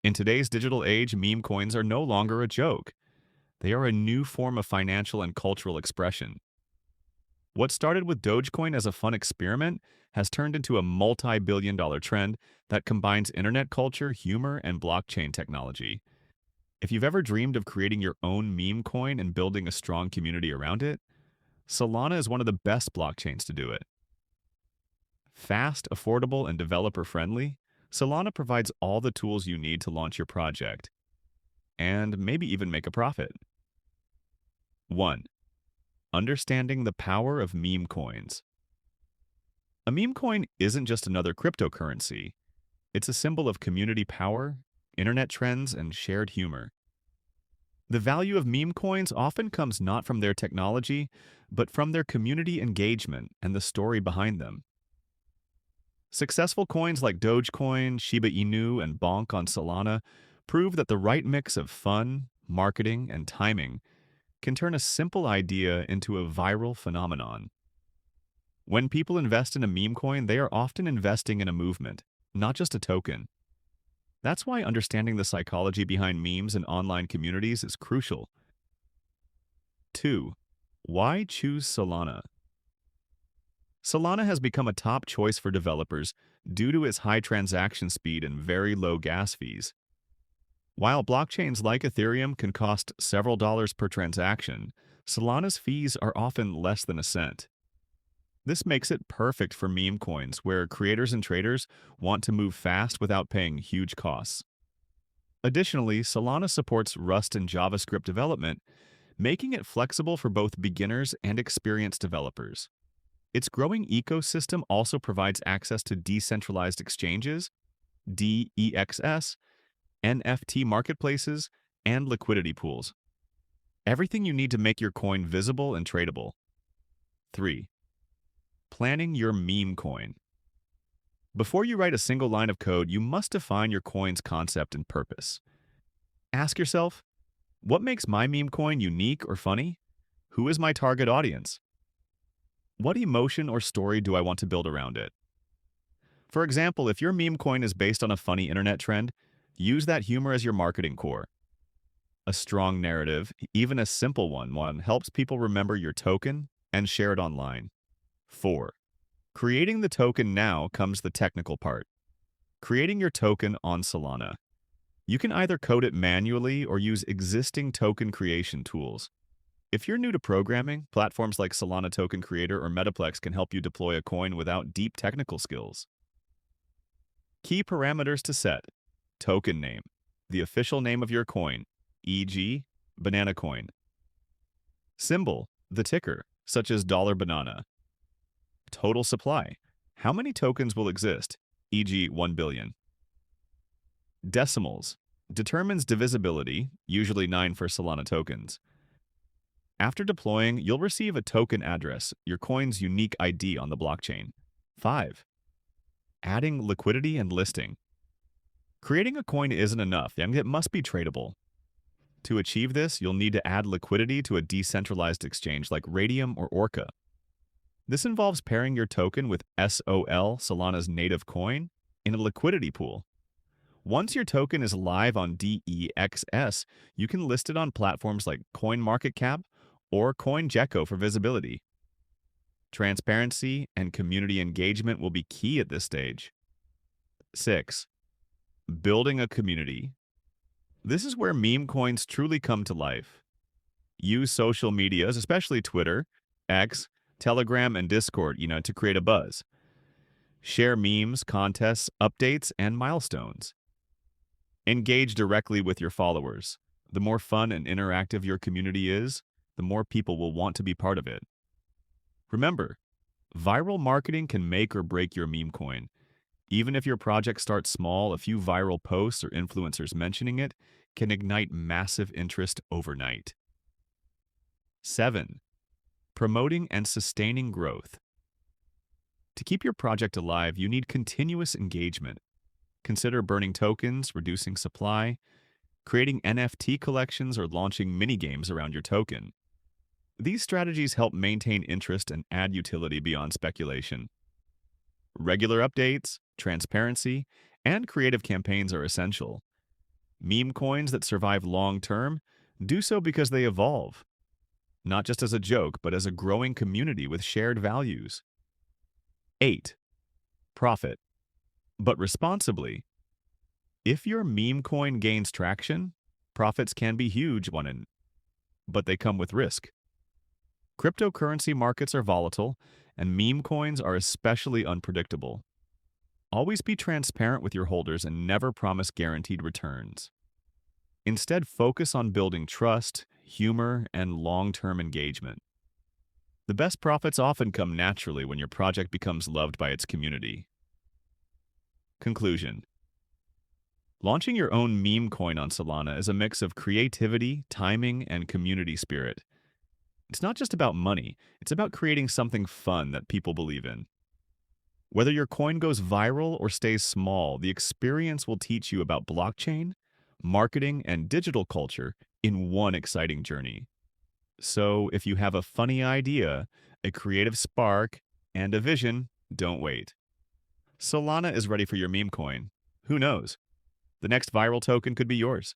In today's digital age, meme coins are no longer a joke. They are a new form of financial and cultural expression. What started with Dogecoin as a fun experiment has turned into a multi-billion-dollar trend that combines internet culture, humor, and blockchain technology. If you've ever dreamed of creating your own meme coin and building a strong community around it, Solana is one of the best blockchains to do it. Fast, affordable, and developer-friendly, Solana provides all the tools you need to launch your project and maybe even make a profit. 1. Understanding the power of meme coins. A meme coin isn't just another cryptocurrency. It's a symbol of community power, internet trends, and shared humor. The value of meme coins often comes not from their technology, but from their community engagement and the story behind them. Successful coins like Dogecoin, Shiba Inu, and Bonk on Solana prove that the right mix of fun, marketing, and timing can turn a simple idea into a viral phenomenon. When people invest in a meme coin, they are often investing in a movement, not just a token. That's why understanding the psychology behind memes and online communities is crucial. 2. Why choose Solana? Solana has become a top choice for developers due to its high transaction speed and very low gas fees. While blockchains like Ethereum can cost several dollars per transaction, Solana's fees are often less than a cent. This makes it perfect for meme coins, where creators and traders want to move fast without paying huge costs. Additionally, Solana supports Rust and JavaScript development, making it flexible for both beginners and experienced developers. Its growing ecosystem also provides access to decentralized exchanges, DEXs, NFT marketplaces, and liquidity pools. Everything you need to make your coin visible and tradable. 3. Planning your meme coin. Before you write a single line of code, you must define your coin's concept and purpose. Ask yourself, what makes my meme coin unique or funny? Who is my target audience? What emotion or story do I want to build around it? For example, if your meme coin is based on a funny internet trend, use that humor as your marketing core. A strong narrative, even a simple one, helps people remember your token and share it online. 4. Creating the token. Now comes the technical part. Creating your token on Solana. You can either code it manually or use existing token creation tools. If you're new to programming, platforms like Solana Token Creator or Metaplex can help you deploy a coin without deep technical skills. Key parameters to set. Token name, the official name of your coin, e.g., banana coin. Symbol, the ticker, such as $banana. Total supply, how many tokens will exist, e.g., 1 billion. Decimals, determines divisibility, usually 9 for Solana tokens. After deploying, you'll receive a token address, your coin's unique ID on the blockchain. 5. Adding liquidity and listing. Creating a coin isn't enough, and it must be tradable. To achieve this, you'll need to add liquidity to a decentralized exchange like Raydium or Orca. This involves pairing your token with SOL, Solana's native coin, in a liquidity pool. Once your token is live on DEXs, you can list it on platforms like CoinMarketCap or CoinGecko for visibility. Transparency and community engagement will be key at this stage. 6. Building a community. This is where meme coins truly come to life. Use social medias, especially Twitter, X, Telegram, and Discord, to create a buzz. Share memes, contests, updates, and milestones. Engage directly with your followers. The more fun and interactive your community is, the more people will want to be part of it. Remember, viral marketing can make or break your meme coin. Even if your project starts small, a few viral posts or influencers mentioning it can ignite massive interest overnight. 7. Promoting and sustaining growth. To keep your project alive, you need continuous engagement. Consider burning tokens, reducing supply, creating NFT collections, or launching mini-games around your token. These strategies help maintain interest and add utility beyond speculation. Regular updates, transparency, and creative campaigns are essential. Meme coins that survive long term do so because they evolve, not just as a joke, but as a growing community with shared values. 8. Profit, but responsibly. If your meme coin gains traction, profits can be huge, but they come with risk. Cryptocurrency markets are volatile, and meme coins are especially unpredictable. Always be transparent with your holders and never promise guaranteed returns. Instead, focus on building trust, humor, and long-term engagement. The best profits often come naturally when your project becomes loved by its community. Conclusion. Launching your own meme coin on Solana is a mix of creativity, timing, and community spirit. It's not just about money, it's about creating something fun that people believe in. Whether your coin goes viral or stays small, the experience will teach you about blockchain, marketing, and digital culture in one exciting journey. So, if you have a funny idea, a creative spark, and a vision, don't wait. Solana is ready for your meme coin. Who knows? The next viral token could be yours.